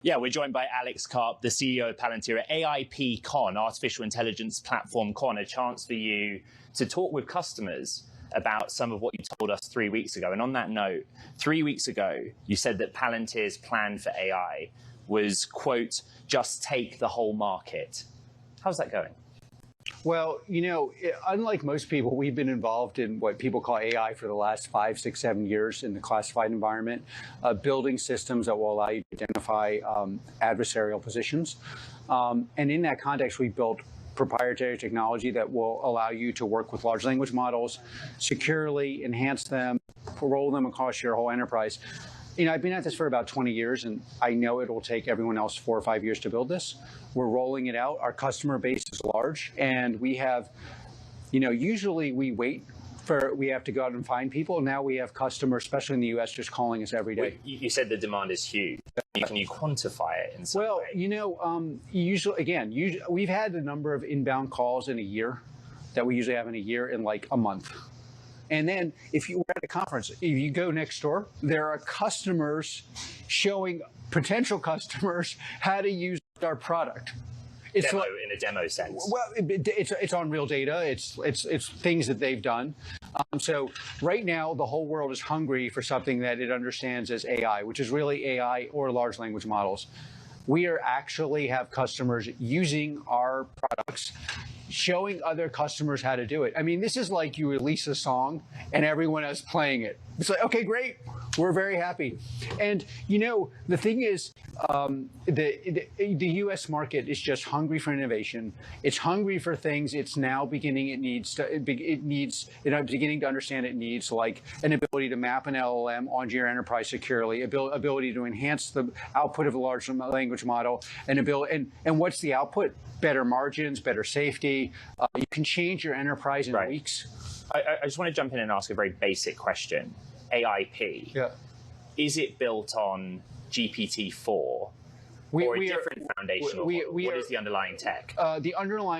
Yeah, we're joined by Alex Karp, the CEO of Palantir at AIP Con, Artificial Intelligence Platform Con, a chance for you to talk with customers about some of what you told us 3 weeks ago. And on that note, 3 weeks ago, you said that Palantir's plan for AI was, quote, just take the whole market. How's that going? Well, you know, unlike most people, we've been involved in what people call AI for the last 5, 6, 7 years in the classified environment, building systems that will allow you to identify adversarial positions. And in that context, we built proprietary technology that will allow you to work with large language models, securely enhance them, roll them across your whole enterprise. You know, I've been at this for about 20 years, and I know it will take everyone else 4 or 5 years to build this. We're rolling it out. Our customer base is large, and we have, you know, usually we have to go out and find people. Now we have customers, especially in the U.S., just calling us every day. You said the demand is huge. Can you quantify it in some way? Well, you know, we've had a number of inbound calls in a year that we usually have in a year in like a month. And then if you were at a conference, if you go next door, there are customers showing potential customers how to use our product. It's in a demo sense. Well, it's on real data. It's things that they've done. So right now, the whole world is hungry for something that it understands as AI, which is really AI or large language models. We actually have customers using our products, showing other customers how to do it. I mean, this is like you release a song and everyone else playing it. It's like, okay, great. We're very happy. And, you know, the thing is, the U.S. market is just hungry for innovation. It's hungry for things. It's now beginning to understand it needs, like an ability to map an LLM onto your enterprise securely, ability to enhance the output of a large language model, and what's the output? Better margins, better safety. You can change your enterprise in weeks. I just want to jump in and ask a very basic question. AIP, is it built on GPT-4 or a different foundational model? What is the underlying tech?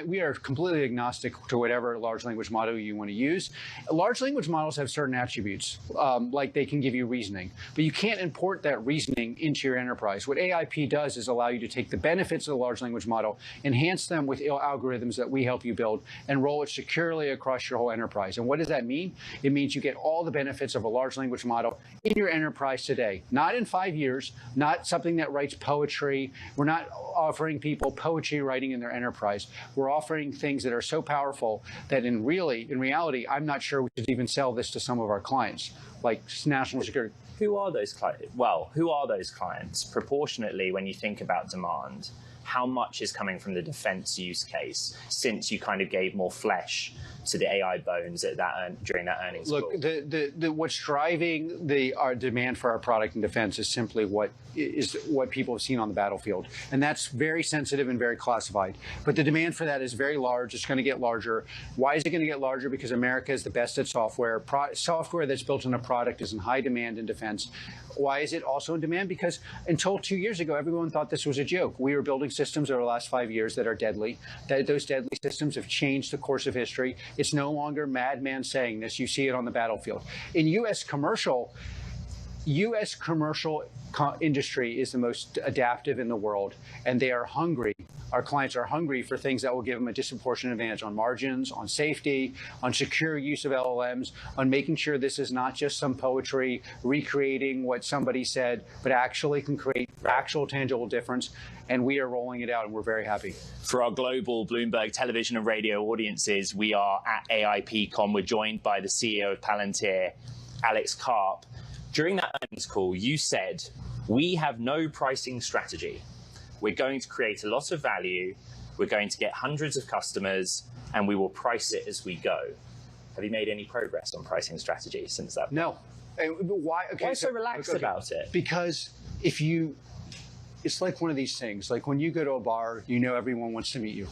We are completely agnostic to whatever large language model you want to use. Large language models have certain attributes, like they can give you reasoning, but you can't import that reasoning into your enterprise. What AIP does is allow you to take the benefits of the large language model, enhance them with algorithms that we help you build, and roll it securely across your whole enterprise. And what does that mean? It means you get all the benefits of a large language model in your enterprise today, not in 5 years, not something that writes poetry. We're not offering people poetry writing in their enterprise. We're offering things that are so powerful that in reality, I'm not sure we should even sell this to some of our clients, like national security. Who are those clients? Well, who are those clients? Proportionately, when you think about demand, how much is coming from the defense use case, since you kind of gave more flesh to the AI bones during that earnings call? Look, what's driving our demand for our product in defense is simply what people have seen on the battlefield. And that's very sensitive and very classified. But the demand for that is very large. It's going to get larger. Why is it going to get larger? Because America is the best at software. Software that's built on a product is in high demand in defense. Why is it also in demand? Because until 2 years ago, everyone thought this was a joke. We were building systems over the last 5 years that are deadly. Those deadly systems have changed the course of history. It's no longer madman saying this. You see it on the battlefield. In U.S. commercial industry is the most adaptive in the world, and they are hungry. Our clients are hungry for things that will give them a disproportionate advantage on margins, on safety, on secure use of LLMs, on making sure this is not just some poetry recreating what somebody said, but actually can create actual tangible difference. And we are rolling it out, and we're very happy. For our global Bloomberg television and radio audiences, we are at AIP Con. We're joined by the CEO of Palantir, Alex Karp. During that earnings call, you said, we have no pricing strategy. We're going to create a lot of value. We're going to get hundreds of customers, and we will price it as we go. Have you made any progress on pricing strategy since that? No. Why? Okay, why so relaxed about it? Because it's like one of these things. Like when you go to a bar, you know everyone wants to meet you.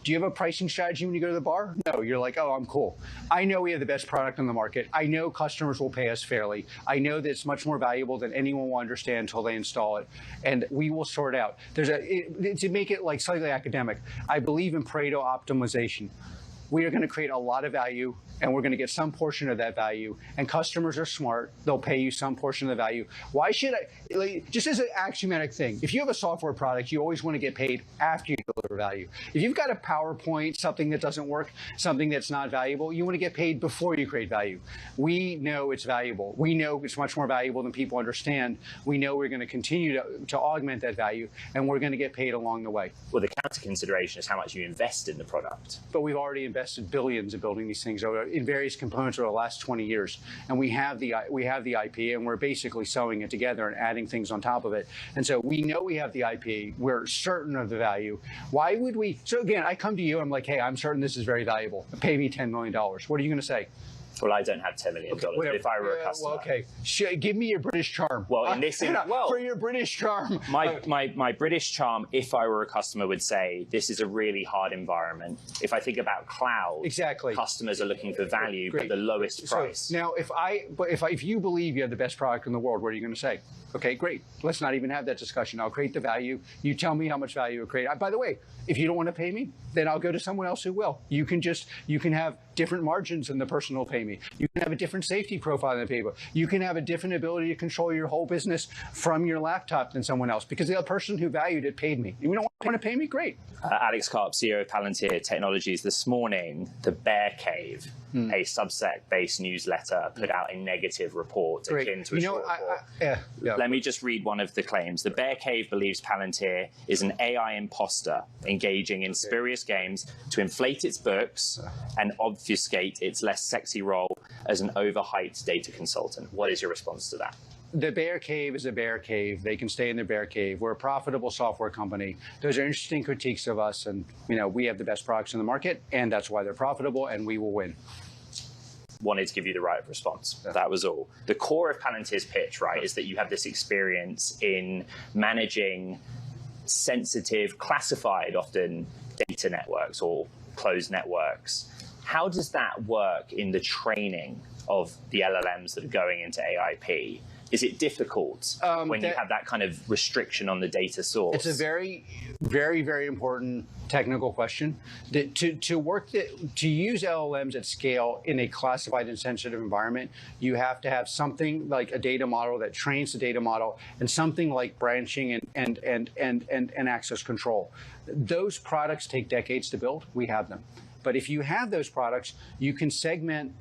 Do you have a pricing strategy when you go to the bar? No, you're like, oh, I'm cool. I know we have the best product on the market. I know customers will pay us fairly. I know that it's much more valuable than anyone will understand until they install it. And we will sort out. To make it like slightly academic, I believe in Pareto optimization. we are going to create a lot of value, and we're going to get some portion of that value. And customers are smart; they'll pay you some portion of the value. Why should I? Like, just as an axiomatic thing, if you have a software product, you always want to get paid after you deliver value. If you've got a PowerPoint, something that doesn't work, something that's not valuable, you want to get paid before you create value. We know it's valuable. We know it's much more valuable than people understand. We know we're going to continue to augment that value, and we're going to get paid along the way. Well, the counter consideration is how much you invest in the product. But we've already invested billions in building these things in various components over the last 20 years, and we have the IP, and we're basically sewing it together and adding things on top of it. And so we know we have the IP. We're certain of the value. Why would we? So again, I come to you. I'm like, hey, I'm certain this is very valuable. Pay me $10 million. What are you going to say? Well, I don't have $10 million, but if I were a customer. Well, okay. Give me your British charm. Well, in this, for your British charm. My British charm, if I were a customer, would say this is a really hard environment. If I think about cloud, exactly, customers are looking for value, but the lowest price. So now, if you believe you have the best product in the world, what are you going to say? Okay, great. Let's not even have that discussion. I'll create the value. You tell me how much value you create. By the way, if you don't want to pay me, then I'll go to someone else who will. You can have different margins than the person who will pay me. You can have a different safety profile than the people. You can have a different ability to control your whole business from your laptop than someone else because the other person who valued it paid me. You don't want to pay me? Great. Alex Karp, CEO of Palantir Technologies. This morning, the Bear Cave, a Substack-based newsletter, put out a negative report akin to a short report. Let me just read one of the claims. The Bear Cave believes Palantir is an AI imposter engaging in spurious games to inflate its books and obfuscate its less sexy role as an overhyped data consultant. What is your response to that? The Bear Cave is a bear cave. They can stay in their bear cave. We're a profitable software company. Those are interesting critiques of us, and we have the best products in the market, and that's why they're profitable, and we will win. Wanted to give you the right response. That was all. The core of Palantir's pitch, right, is that you have this experience in managing sensitive, classified, often data networks or closed networks. How does that work in the training of the LLMs that are going into AIP? Is it difficult when you have that kind of restriction on the data source? It's a very, very, very important technical question. To use LLMs at scale in a classified and sensitive environment, you have to have something like a data model that trains the data model and something like branching and access control. Those products take decades to build. We have them. But if you have those products, you can segment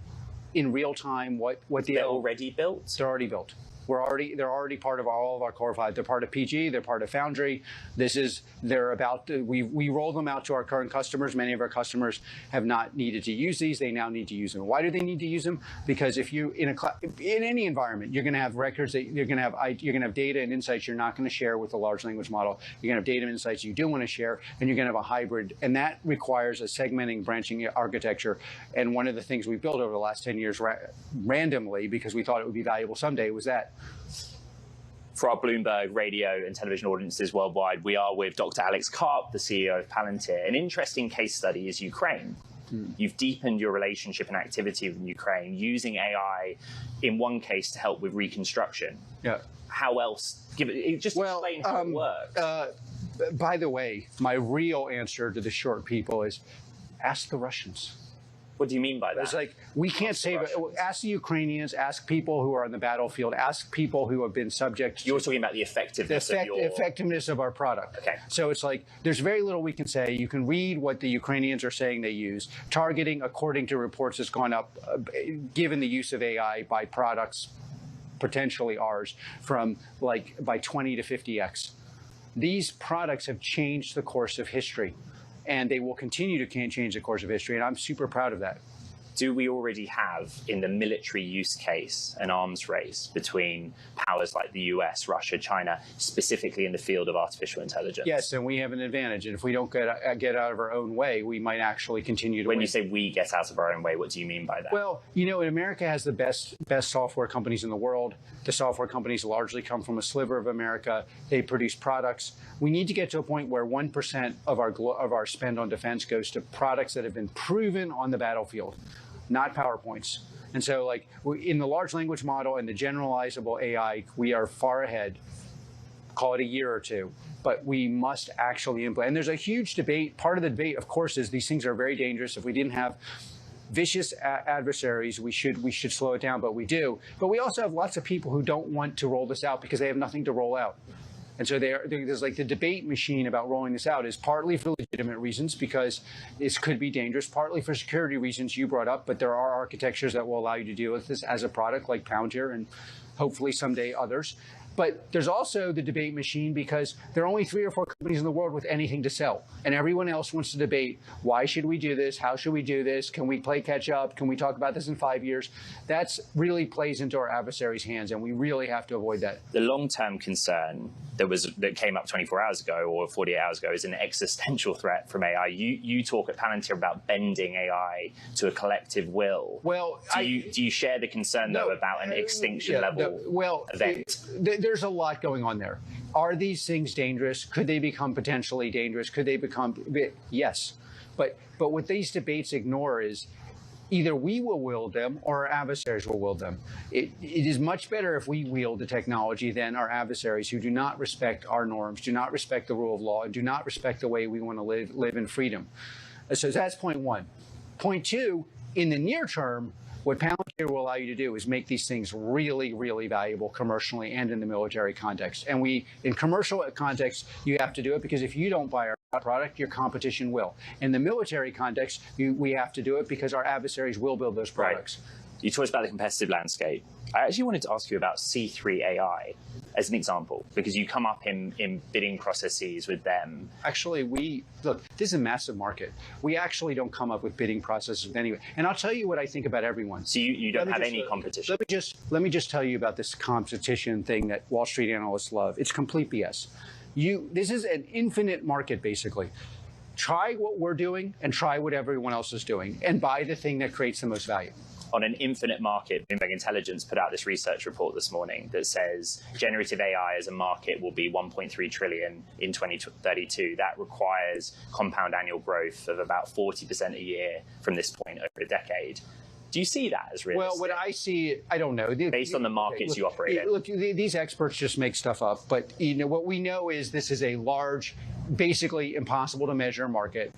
in real time what they're already built. They're already built. They're already part of all of our core 5. They're part of PG. They're part of Foundry. We roll them out to our current customers. Many of our customers have not needed to use these. They now need to use them. Why do they need to use them? Because if you in any environment, you're going to have records that you're going to have data and insights you're not going to share with a large language model. You're going to have data and insights you do want to share, and you're going to have a hybrid, and that requires a segmenting, branching architecture. And one of the things we built over the last 10 years randomly because we thought it would be valuable someday was that. For our Bloomberg radio and television audiences worldwide, we are with Dr. Alex Karp, the CEO of Palantir. An interesting case study is Ukraine. You've deepened your relationship and activity with Ukraine using AI in one case to help with reconstruction. Yeah. How else? Explain how it works. By the way, my real answer to the short people is ask the Russians. What do you mean by that? It's like, we can't save it. Ask the Ukrainians, ask people who are on the battlefield, ask people who have been subject to... You're talking about the effectiveness effectiveness of our product. Okay. So it's like, there's very little we can say. You can read what the Ukrainians are saying they use. Targeting, according to reports, has gone up, given the use of AI by products, potentially ours, from by 20 to 50x. These products have changed the course of history. And they will continue to change the course of history, and I'm super proud of that. Do we already have, in the military use case, an arms race between powers like the US, Russia, China, specifically in the field of artificial intelligence? Yes, and we have an advantage. And if we don't get out of our own way, we might actually continue to win. When you say we get out of our own way, what do you mean by that? Well, America has the best software companies in the world. The software companies largely come from a sliver of America. They produce products. We need to get to a point where 1% of our spend on defense goes to products that have been proven on the battlefield, not PowerPoints. And so in the large language model and the generalizable AI, we are far ahead. call it a year or two, but we must actually implement. And there's a huge debate. Part of the debate, of course, is these things are very dangerous. If we didn't have vicious adversaries, we should slow it down, but we do. But we also have lots of people who don't want to roll this out because they have nothing to roll out. And so there's like the debate machine about rolling this out is partly for legitimate reasons because this could be dangerous, partly for security reasons you brought up, but there are architectures that will allow you to deal with this as a product like Palantir and hopefully someday others. But there's also the debate machine because there are only 3 or 4 companies in the world with anything to sell. And everyone else wants to debate, why should we do this? How should we do this? Can we play catch up? Can we talk about this in 5 years? That's really plays into our adversaries' hands, and we really have to avoid that. The long-term concern that came up 24 hours ago or 48 hours ago is an existential threat from AI. You talk at Palantir about bending AI to a collective will. Well, do you share the concern, though, about an extinction level event? There's a lot going on there. Are these things dangerous? Could they become potentially dangerous? Could they become? Yes. But what these debates ignore is either we will wield them or our adversaries will wield them. It is much better if we wield the technology than our adversaries who do not respect our norms, do not respect the rule of law, and do not respect the way we want to live in freedom. So that's point one. Point two, in the near term, what Palantir will allow you to do is make these things really, really valuable commercially and in the military context. And in commercial context, you have to do it because if you don't buy our product, your competition will. In the military context, we have to do it because our adversaries will build those products. Right. You talked about the competitive landscape. I actually wanted to ask you about C3 AI as an example, because you come up in bidding processes with them. Actually, look, this is a massive market. We actually don't come up with bidding processes with anyone. And I'll tell you what I think about everyone. So you don't have any competition? Let me just tell you about this competition thing that Wall Street analysts love. It's complete BS. This is an infinite market, basically. Try what we're doing and try what everyone else is doing and buy the thing that creates the most value. On an infinite market, Bloomberg Intelligence put out this research report this morning that says generative AI as a market will be 1.3 trillion in 2032. That requires compound annual growth of about 40% a year from this point over a decade. Do you see that as realistic? Well, what I see, I don't know. Based on the markets you operate in. Look, these experts just make stuff up. But what we know is this is a large, basically impossible to measure market.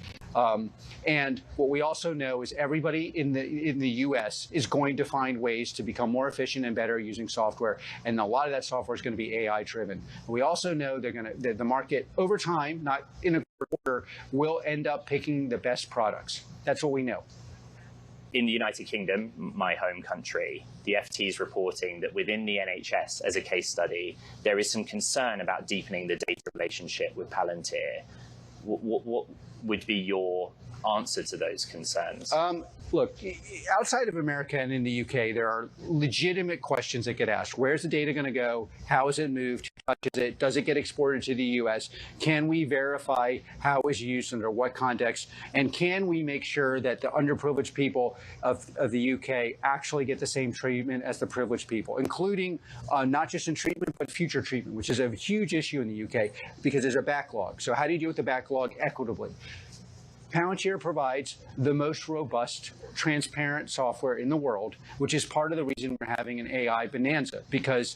And what we also know is everybody in the U.S. is going to find ways to become more efficient and better using software. And a lot of that software is going to be AI driven. We also know that the market over time, not in a quarter, will end up picking the best products. That's what we know. In the United Kingdom, my home country, the FT is reporting that within the NHS, as a case study, there is some concern about deepening the data relationship with Palantir. What would be your answer to those concerns? Look, outside of America and in the UK, there are legitimate questions that get asked. Where's the data going to go? How is it moved? Who touches it? Does it get exported to the US? Can we verify how it was used under what context? And can we make sure that the underprivileged people of the UK actually get the same treatment as the privileged people, including not just in treatment, but future treatment, which is a huge issue in the UK because there's a backlog. So how do you deal with the backlog equitably? Palantir provides the most robust, transparent software in the world, which is part of the reason we're having an AI bonanza, because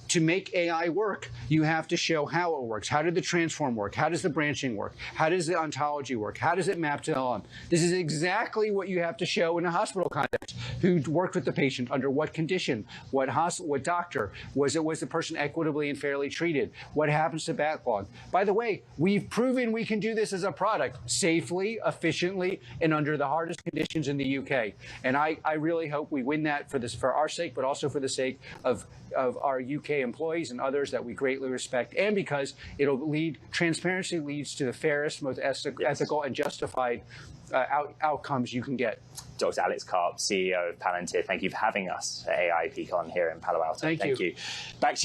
to make AI work, you have to show how it works. How did the transform work? How does the branching work? How does the ontology work? How does it map to LM? This is exactly what you have to show in a hospital context. Who worked with the patient? Under what condition? What doctor? Was the person equitably and fairly treated? What happens to backlog? By the way, we've proven we can do this as a product safely, efficiently, and under the hardest conditions in the UK. And I really hope we win that for our sake, but also for the sake of our UK employees and others that we greatly respect, and because transparency leads to the fairest, most ethical and justified outcomes you can get. Dr. Alex Karp, CEO of Palantir, thank you for having us at AIPCon here in Palo Alto. Thank you. Back to